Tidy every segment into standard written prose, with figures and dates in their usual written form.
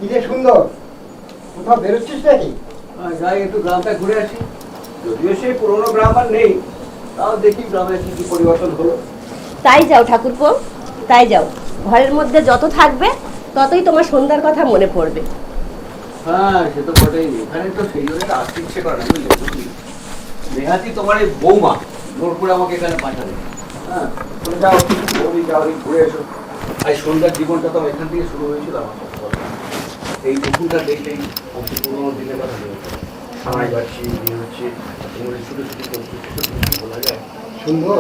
কিরে সুন্দর, কোথাও বেরোচ্ছিস নাকি? যাই একটু গ্রামটা ঘুরে আসি। যদিও সেই পুরোনো গ্রাম আর নেই, তাও দেখি গ্রামে কি কি পরিবর্তন হলো। তাই যাও ঠাকুরপো, তাই যাও। ঘরের মধ্যে যত থাকবে ততই তোমার সন্ধ্যার কথা মনে পড়বে। হ্যাঁ সে তো বটেই, এখানে তো সেই জন্য আসতে ইচ্ছে করে না বুঝলি। নেহাতি তোমার এই বৌমা জোর করে আমাকে এখানে পাঠাবে। হ্যাঁ তুমি যাও, বৌদি যাও, ঘুরে এসো। আর সন্ধ্যার জীবনটা তো এখান থেকে শুরু হয়েছিল আমার সাথে। এই পুকুরটা দেখলেই পুরোনো দিনের কথা মনে পড়ে। সামাই বাড়ছি, বিয়ে হচ্ছে, তোমার ছোটো ছোটো বলা যায়। সুন্দর,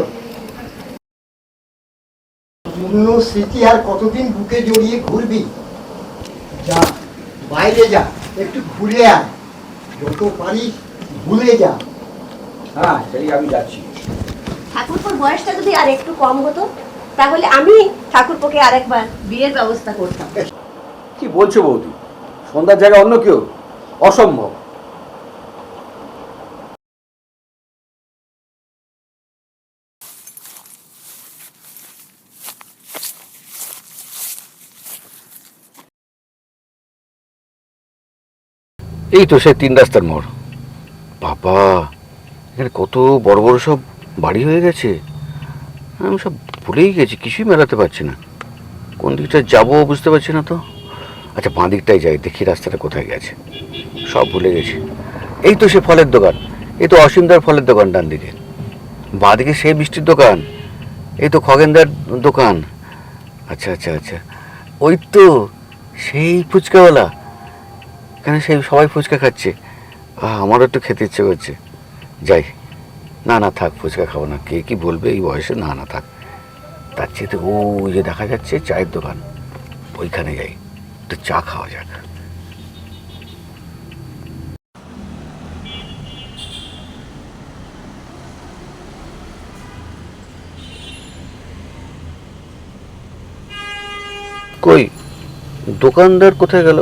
পুরনো স্মৃতি আর কতদিন বুকে জড়িয়ে ঘুরবি? যা, বাইরে যা, একটু ঘুরে আয়, যত পারিস ভুলে যা। হ্যাঁ সেই আমি যাচ্ছি। ঠাকুরপোর বয়সটা যদি আর একটু কম হতো তাহলে আমি ঠাকুরপোকে আরেকবার বিয়ের ব্যবস্থা করতাম। কি বলছো বৌদি, সন্ধ্যার জায়গায় অন্য কেউ? অসম্ভব। এই তো সে 3 রাস্তার মোড়। বাবা, এখানে কত বড় বড় সব বাড়ি হয়ে গেছে। আমি সব ভুলেই গেছি, কিছুই মেলাতে পারছি না। কোন দিকটা যাবো বুঝতে পারছি না তো। আচ্ছা বাঁ দিকটাই যাই, দেখি রাস্তাটা কোথায় গেছে। সব ভুলে গেছি। এই তো সে ফলের দোকান, এই তো অসীমদার ফলের দোকান ডান দিকে। বাঁ দিকে সেই মিষ্টির দোকান, এই তো খগেনদার দোকান। আচ্ছা আচ্ছা আচ্ছা, ওই তো সেই ফুচকাওয়ালা, এখানে সেই সবাই ফুচকা খাচ্ছে। আমারও একটু খেতে ইচ্ছে করছে, যাই। না না থাক, ফুচকা খাবো না, কে কি বলবে এই বয়সে। না না থাক, তার চেয়ে ওই যে দেখা যাচ্ছে চায়ের দোকান, ওইখানে যাই, একটু চা খাওয়া যাক। কই দোকানদার কোথায় গেল,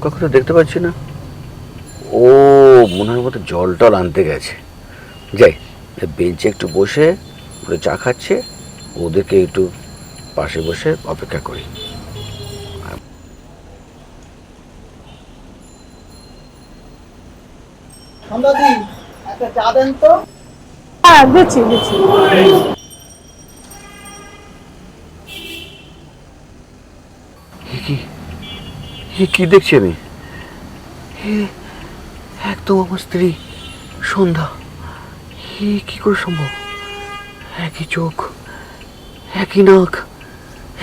কখনো দেখতে পাচ্ছি না। ও মনে হয় মতো জল টল আনতে গেছে। যাই, বেঞ্চে একটু বসে ওরা চা খাচ্ছে, ওদেরকে একটু পাশে বসে অপেক্ষা করি। সন্ধ্যাদি, একটা চা দেন তো। হ্যাঁ দিচ্ছি দিচ্ছি। কি দেখছি আমি? একদম আমার স্ত্রী সন্ধ্যা। কি করে সম্ভব? একই চোখ, একই নাক,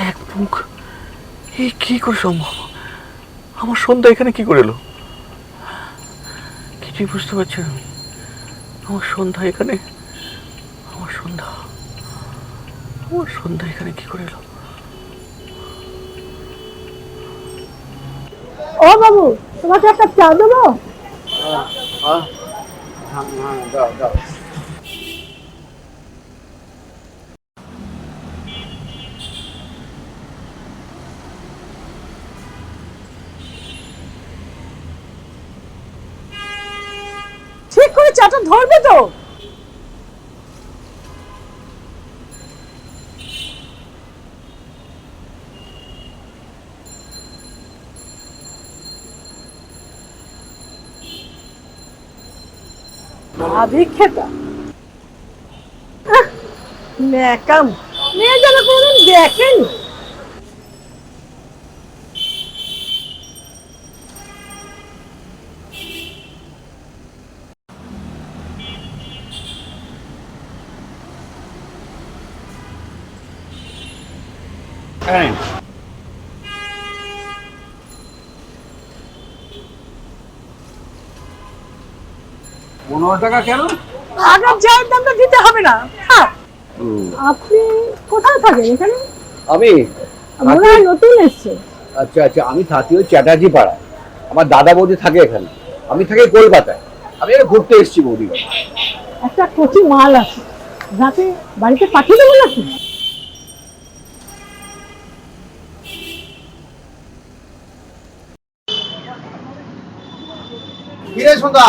এক মুখ, কি করে সম্ভব? আমার সন্ধ্যা এখানে কি করে এলো? কিছুই বুঝতে পারছি না। আমার সন্ধ্যা এখানে, আমার সন্ধ্যা, আমার সন্ধ্যা এখানে কি করে এলো? ও বাবু, তোমাকে একটা চা দেবো? দাও দাও। ঠিক করে চাটা ধরবে তো? আধিক্ষেতা, ন্যাকাম মেয়ে যেন কোনোদিন দেখেনি। হ্যাঁ 15 টাকা কেন? আগের চায়ের দামটা দিতে হবে না। আপনি কোথায় থাকেন এখানে? আমি মনে হয় নতুন এসছে। আচ্ছা আচ্ছা, আমি থাকি ওই চ্যাটার্জি পাড়ায়। আমার দাদা বৌদি থাকে এখানে, আমি থাকি কলকাতায়। আমি এখানে ঘুরতে এসেছি বৌদি। একটা কচি মাল আছে, যাতে বাড়িতে পাঠিয়ে দেবো নাকি? কিরে সন্ধ্যা,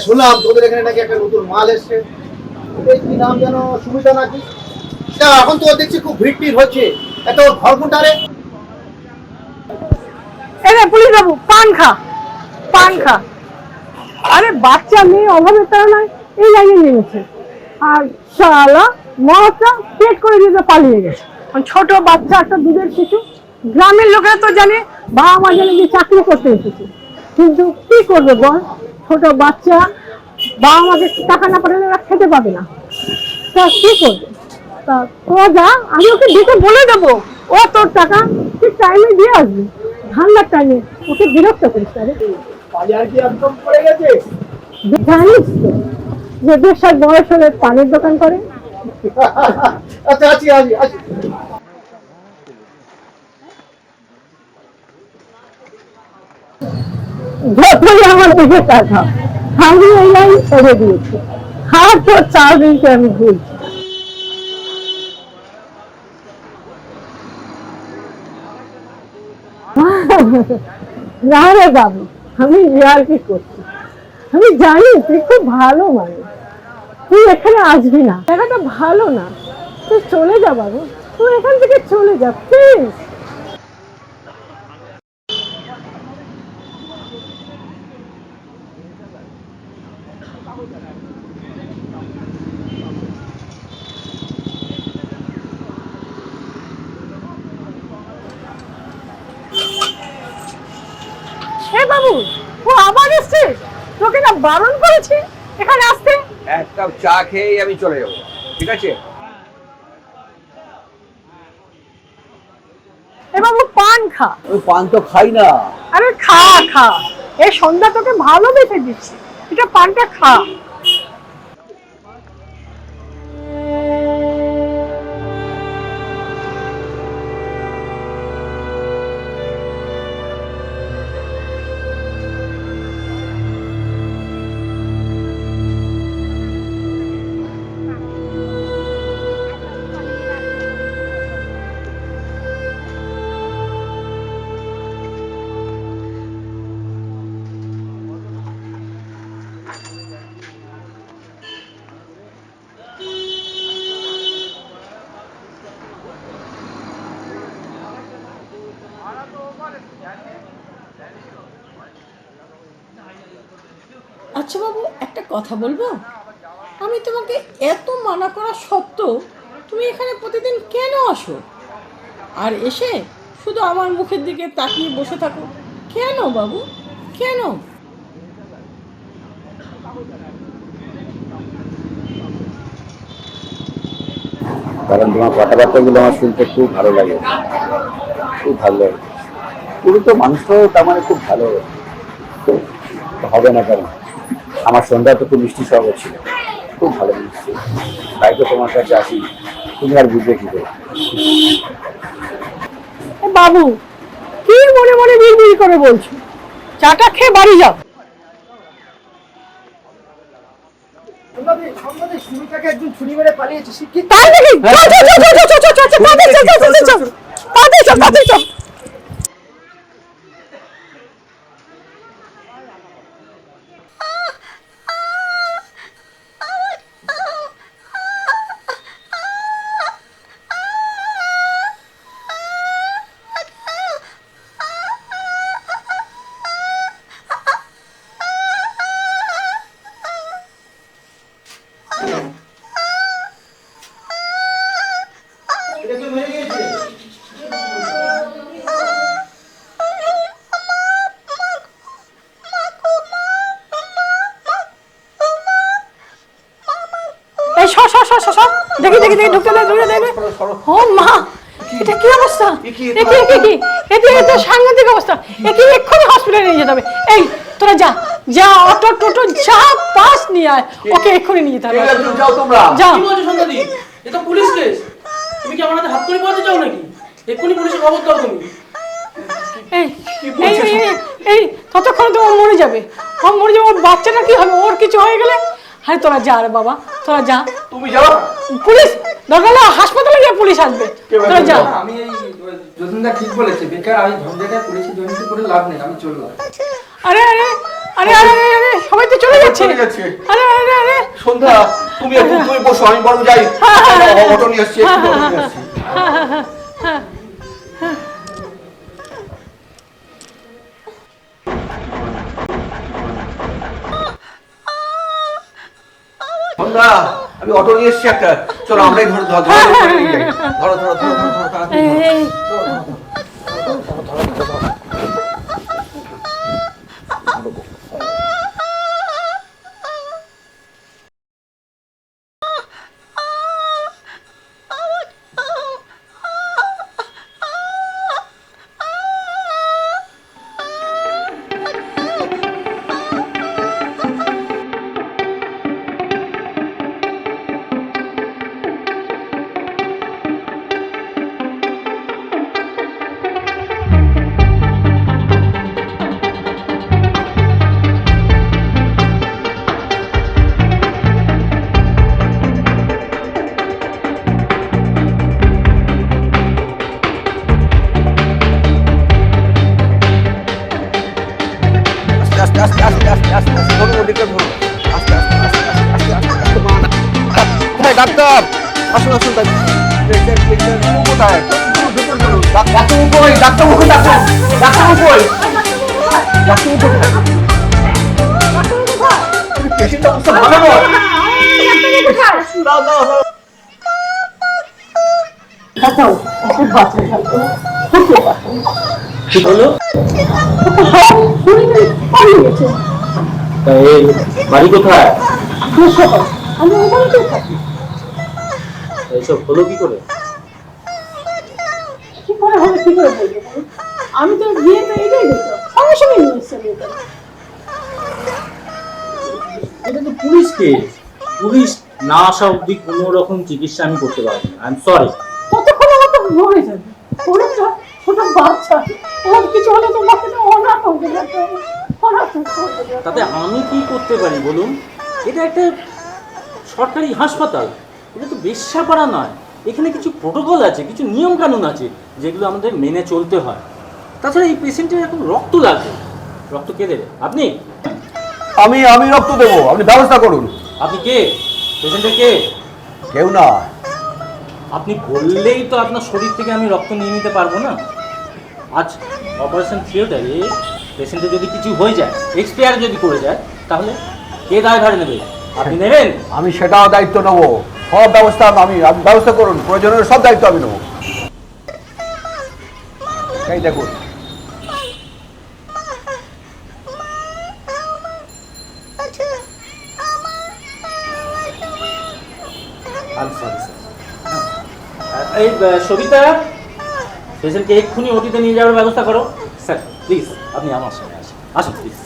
শুনলাম তোদের এখানে নাকি একটা নতুন মাল এসছে। কি নাম যেন, সুবিধা নাকি? এখন তো দেখছি খুব ভিড় টিড় হচ্ছে, এত ঘর কোনটা রে? এই রে পুলিশ বাবু, পান খা, পান খা। আরে বাচ্চা মেয়ে অভাবের তাড়নায় এই লাইনে নেমেছে, আর শালা মহাটা পেট করে দিয়ে পালিয়ে গেছে। ছোট বাচ্চা একটা দুধের শিশু, গ্রামের লোকেরা তো জানে বাবা মা জানে যে চাকরি করতে এসেছে, কিন্তু কি করবে বল, ছোট বাচ্চা বাবা মাকে টাকা না পাঠালে ওরা খেতে পাবে না, তা কি করবে? তা তোরা যা, আমি ওকে ডেকে বলে দেবো, ও তোর টাকা ঠিক টাইমে দিয়ে আসবি, ঠান্ডার টাইমে ওকে বিরক্ত করিস না রে। বাজার কি একদম পড়ে গেছে? জানিস তো যে 2 বয়স হলে পানের দোকান করে। আচ্ছা আছি আছি আছি। যতই আমার দিকে টাকা, আমি এই লাইন ছেড়ে দিয়েছি, আর তোর 4 দিনকে আমি ভুলছি। না রে বাবু, আমি রিয়ালিটি করছি, আমি জানি তুই খুব ভালো মানুষ, তুই এখানে আসবি না, জায়গাটা ভালো না, তুই চলে যা বাবু, তুই এখান থেকে চলে যা প্লিজ। হে বাবু, ও আবার এসছে, তোকে না বারণ করেছি এখানে আসতে। এক কাপ চা খেয়েই আমি চলে যাবো, ঠিক আছে? এ বাবু পান খা। ওই পান তো খাই না। আরে খা খা, এই সন্ধ্যা তোকে ভালোবেসে দিচ্ছি, এটা পানটা খা। আচ্ছা বাবু, একটা কথা বলবো, আমি তোমাকে এত মানা করা সত্ত্বেও তুমি এখানে প্রতিদিন কেন আসো, আর এসে শুধু আমার মুখের দিকে তাকিয়ে বসে থাকো কেন বাবু, কেন? কারণ তোমার কথাবার্তাগুলো আমার শুনতে খুব ভালো লাগে, খুব ভালো লাগে। তুমি তো মানুষটাও তার মানে খুব ভালো হবে না, কারণ আমার সন্ধ্যা তো খুব মিষ্টি স্বভাব ছিল, খুব ভালো মিষ্টি, তাই তো তোমার কাছে আসি। তুমি আর বুঝবে কি করে? এ বাবু, কি মনে মনে বিড়বিড় করে বলছো, চাটা খেয়ে বাড়ি যাও। শুরুটাকে একদম ছুরি মেরে পালিয়েছে, শিক্ষিত। তাই নাকি? চল চল চল চল চল চল চল চল, তাড়াতাড়ি চল চল চল চল, তাড়াতাড়ি চল তাড়াতাড়ি চল। এটাকে মেরে গিয়েছে। এই সর সর সর সর, দেখি দেখি দেখি, ঢুকতে দে ঢুকতে দে। ও মা, এটা কি অবস্থা? এটা সাংঘাতিক অবস্থা, একে এক্ষুনি হসপিটালে নিয়ে যেতে হবে। এই তোরা যা যা, অটো টোটো যা পাস নিয়ে আয়, ওকে এক্ষুনি নিয়ে যেতে হবে। যাও তোমরা। যা। কি বলছো সন্ধ্যাদি? এ তো পুলিশ কেস। তুমি কি আমার হাতে হাত করে পড়াতে চাও নাকি? এক্ষুনি পুলিশে খবর দাও তুমি। এই এই এই এই ততক্ষণ তো ও মরে যাবে, ও মরে যাবে, ওর বাচ্চাটা কি হবে, ওর কিছু হয়ে গেলে? আরে তোরা যা রে বাবা, তোরা যা। তুমি যাও। পুলিশ দরকার না, হাসপাতালে গিয়ে পুলিশ আসবে, তোরা যা। আমি এই যতীনদা ঠিক বলেছে, বেকার আমি ঝঞ্ঝাটায় পুলিশে জয়েন করে লাভ নেই, আমি চললাম। আরে আরে আরে আরে আরে, সবাই তো চলে যাচ্ছে। আরে আরে আরে সন্ধ্যা, তুমি একটু তুমি বসো, আমি বরং যাই, অটো নিয়ে আসছি, একটু অটো নিয়ে আসছি। দা আমি অটো নিয়ে এসেছি একটা, চলো আমরাই ধরো ধরো ধরো ধরো ধরো ধরো ধরো তাড়াতাড়ি ধরো। আস্তে আস্তে আস্তে আস্তে আস্তে আস্তে ধরুন ওদিকে ধরুন আস্তে আস্তে আস্তে আস্তে আস্তে আস্তে মা কোথায় ডাক্তার আসুন আসুন কোথায় ডাক্তার কই ডাক্তার কই ডাক্তার কই পেশেন্ট অবস্থা ভালো নয় দাও দাও বাঁচাও, ওকে বাঁচাও, ওকে বাঁচাও। কি হলো? পালিয়ে গেছে। এই বাড়ি কোথায়? আমি ওখানে থাকি। এইসব হলো কি করে? কি করে হবে, কি করে বলবো বলুন? আমি তো বিয়েতে এটাই দেখলাম, সঙ্গে সঙ্গে নিয়ে এসছে বিয়েতে। এটা তো পুলিশ কেস, পুলিশ না আসা অব্দি কোনো রকম চিকিৎসা আমি করতে পারবো না। I am sorry. ততক্ষণ আমার তো মরে যাবে, ওরা তো ছোট বাচ্চা, ওর কিছু হলে তো বাচ্চা অনাথ হয়ে যাবে, অনাথ হয়ে যাবে। তাতে আমি কি করতে পারি বলুন? এটা একটা সরকারি হাসপাতাল, এটা তো বেশ্যাপাড়া নয়। এখানে কিছু প্রোটোকল আছে, কিছু নিয়ম কানুন আছে যেগুলো আমাদের মেনে চলতে হয়। তাছাড়া এই পেশেন্টের এখন রক্ত লাগবে, রক্ত কে দেবে? আপনি? আমি রক্ত দেবো, আপনি ব্যবস্থা করুন। আপনি কে? পেশেন্টের কে? কেউ না। আপনি বললেই তো আপনার শরীর থেকে আমি রক্ত নিয়ে নিতে পারবো না। আজ অপারেশন থিয়েটারে পেশেন্টের যদি কিছু হয়ে যায়, এক্সপায়ার যদি করে যায়, তাহলে কে দায়ভার নেবে? আপনি নেবেন? আমি সেটাও দায়িত্ব নেবো, সব ব্যবস্থা আপনি ব্যবস্থা করুন, প্রয়োজনীয় সব দায়িত্ব আমি নেবো। এই দেখুন এই সবিতা, পেশেন্টকে এক্ষুনি ওটিতে নিয়ে যাওয়ার ব্যবস্থা করো। স্যার প্লিজ আপনি আমার সঙ্গে আসুন, আসুন প্লিজ।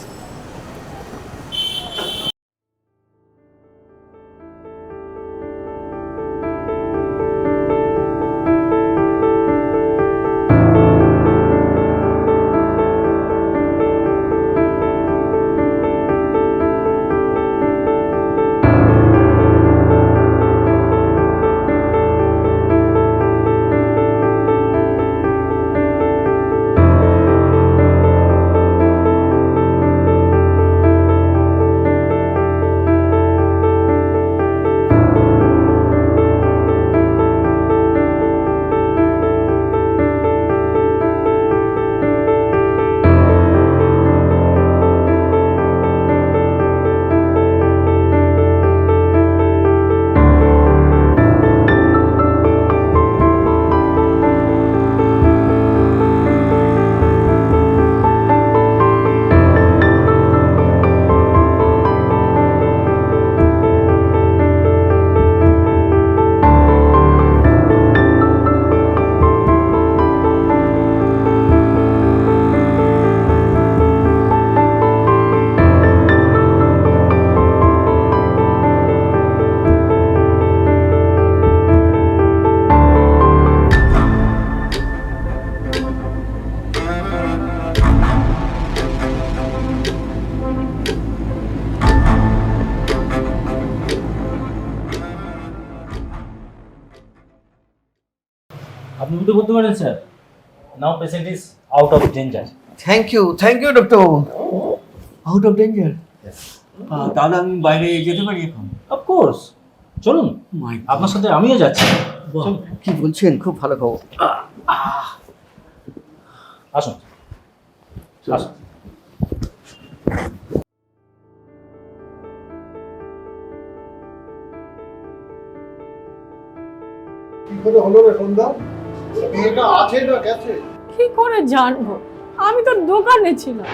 আপনি উঠে বলতে পারেন sir. Now patient is out of danger. Thank you doctor বাবু। Out of danger? তাহলে আমি বাইরে যেতে পারি এখন? অফকোর্স, চলুন, আপনার সাথে আমিও যাচ্ছি। কি বলছেন, খুব ভালো খবর। আসুন আসুন। করে হলো রে সন্ধ্যা? মেয়েটা আছে না গেছে? কি করে জানবো? আমি তো দোকানে ছিলাম,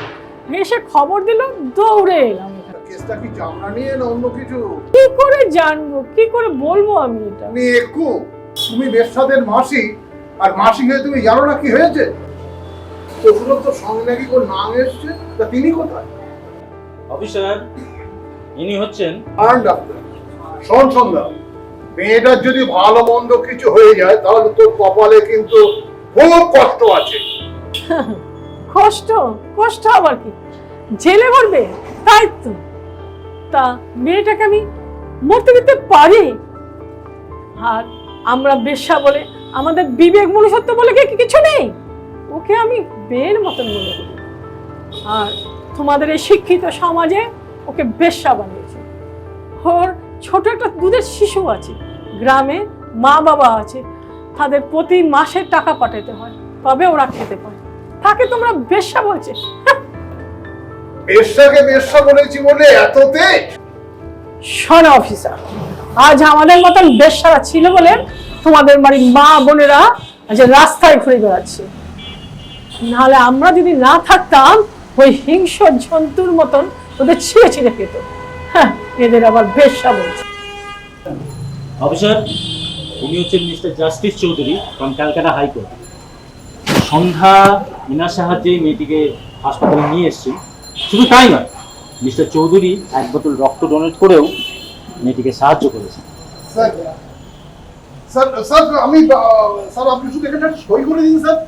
এসে খবর দিল, দৌড়ে এলাম এখানে। কেসটা কি চামড়া নিয়ে না অন্য কিছু? কি করে জানবো, কি করে বলবো আমি এটা? তুমি একটু, তুমি বেশ্যাদের মাসি, আর মাসি হয়ে তুমি জানো না কি হয়েছে? ওগুলো তো সঙ্গে নাকি ওর নাম এসছে, তা তিনি কোথায়? অফিসার, ইনি হচ্ছেন আর ডাক্তার শোন সন্ধ্যা, মেয়েটার যদি ভালো মন্দ কিছু হয়ে যায় তাহলে তোর কপালে কিন্তু খুব কষ্ট আছে। কষ্ট? কষ্ট আবার কি? জেলে ভরবে? তাই তো। তা মেয়েটাকে আমি মরতে দিতে পারি? আর আমরা বেশ্যা বলে, আমাদের বিবেক মনুষ্যত্ব বলে কি কিছু নেই? ওকে আমি বের মতন মনে করি। আর তোমাদের এই শিক্ষিত সমাজে ওকে বেশ্যা বানিয়েছে। ওর ছোট একটা দুধের শিশু আছে, গ্রামে মা বাবা আছে, তাদের প্রতি মাসে টাকা পাঠাতে হয়, তবে ওরা খেতে পায়। তাকে তোমরা বেশ্যা বলছে? বেশ্যাকে বেশ্যা বলেছি বলে এত তেজ? শোনো অফিসার, আজ আমাদের মতন বেশ্যারা ছিল বলে তোমাদের বাড়ির মা বোনেরা আজ রাস্তায় ঘুরে বেড়াচ্ছে। নাহলে আমরা যদি না থাকতাম, ওই হিংস্র জন্তুর মতন ওদের ছিঁড়ে ছিঁড়ে খেত। হ্যাঁ, এদের আবার বেশ্যা বলছে। অফিসার, উনি হচ্ছেন mister justice Chowdhury from Calcutta high court. Sandhya inner সাহায্যে মেয়েটিকে হাসপাতালে নিয়ে এসেছি। শুধু তাই নয়, মিস্টার চৌধুরী 1 বোতল রক্ত ডোনেট করেও মেয়েটিকে সাহায্য করেছেন। স্যার স্যার স্যার আমি স্যার আপনি শুধু এখানে সই করে দিন স্যার,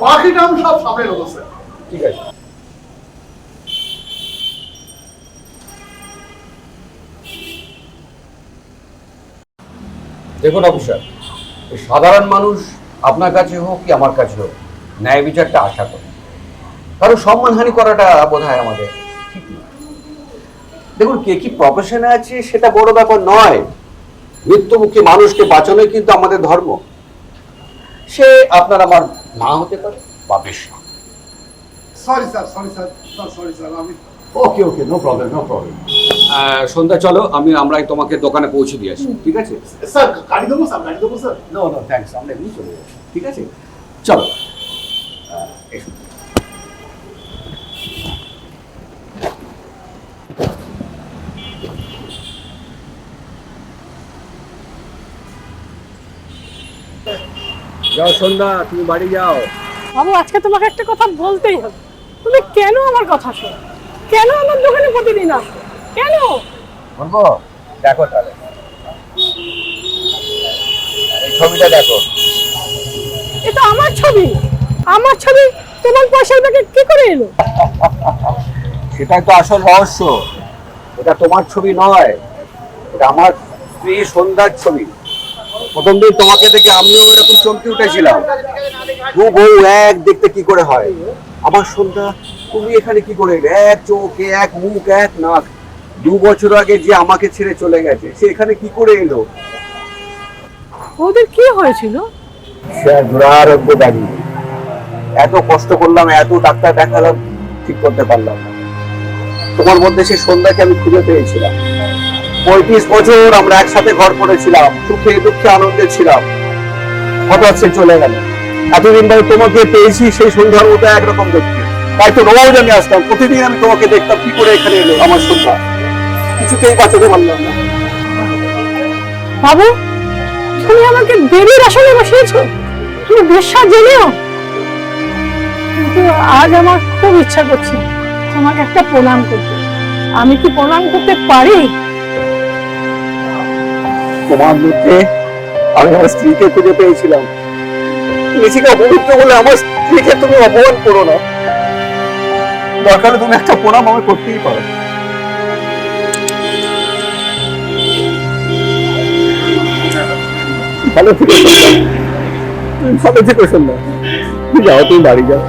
বাকিটা আমি সব সামনে নেবো স্যার। ঠিক আছে। দেখুন অফিসার, সাধারণ মানুষ আপনার কাছে হোক কি আমার কাছে হোক ন্যায় বিচারটা আশা করে, কারণ সম্মানহানি করাটা বোধ হয় আমাদের ঠিক না। দেখুন, কে কি প্রফেশনে আছে সেটা বড় ব্যাপার নয়, মৃত্যুমুখী মানুষকে বাঁচানোই কিন্তু আমাদের ধর্ম। সে আপনার আমার মা হতে পারে বা বেশ্যা। Sorry sir, sorry sir, sorry sir, আমি ওকে ওকে, নো প্রবলেম নো প্রবলেম। সন্ধ্যা চলো, আমরা তোমাকে দোকানে পৌঁছে দিয়ে আসি, ঠিক আছে? স্যার গাড়ি দেবো স্যার, গাড়ি দেবো স্যার। নো নো থ্যাঙ্কস, আমরা এমনি চলে যাবো, ঠিক আছে? চলো এসো। যাও সন্ধ্যা, তুমি বাড়ি যাও। বাবু, আজকে তোমাকে একটা কথা বলতেই হবে। তুমি কেন আমার কথা শোনো? কেন আমার দোকানে প্রতিদিন আসো? কেন? বলবো? দেখো তাহলে এই ছবিটা দেখো। এটা আমার ছবি। আমার ছবি তোমার পয়সার ব্যাগে কি করে এলো? সেটাই তো আসল রহস্য। এটা তোমার ছবি নয়, এটা আমার স্ত্রী সন্ধ্যার ছবি। প্রথম দিন তোমাকে দেখে আমিও এরকম চমকে উঠেছিলাম, দু বউ এক দেখতে কি করে হয়। আমার সন্ধ্যা, তুমি এখানে কি করে এলে? এক চোখ, এক মুখ, এক নাক। 2 বছর আগে যে আমাকে ছেড়ে চলে গেছে, সে এখানে কি করে এলো? ওদের কি হয়েছিল? সে আর দুরারোগ্য ব্যাধি। এত কষ্ট করলাম, এত ডাক্তার দেখালাম, ঠিক করতে পারলাম না। তোমার মধ্যে সেই সন্ধ্যাকে আমি খুঁজে পেয়েছিলাম। 35 বছর আমরা একসাথে ঘর করেছিলাম, সুখে দুঃখে আনন্দে ছিলাম। হঠাৎ সে চলে গেল। এতদিন ধরে তোমাকে পেয়েছি সেই সন্ধ্যার মতো একরকম দেখতে, তাই তো রোজ আমি আসতাম, প্রতিদিন আমি তোমাকে দেখতাম। কি করে এখানে এলো আমার সন্ধ্যা? কিছুতেই বাঁচাতে পারলাম না। বাবু, তুমি আমাকে দেবীর আসনে বসিয়েছো, তুমি বেশ্যা জেনেও। কিন্তু আজ আমার খুব ইচ্ছা করছে তোমাকে একটা প্রণাম করতে। আমি কি প্রণাম করতে পারি? তোমার মধ্যে আমি আমার স্ত্রীকে খুঁজে পেয়েছিলাম। নিজেকে অপবিত্র বলে আমার স্ত্রীকে তুমি অপমান করো না। দরকার হলে তুমি একটা প্রণাম আমায় করতেই পারো। ভালো থেকো সন্ধ্যা, তুমি ভালো থেকো সন্ধ্যা। যাও, তুমি বাড়ি যাও।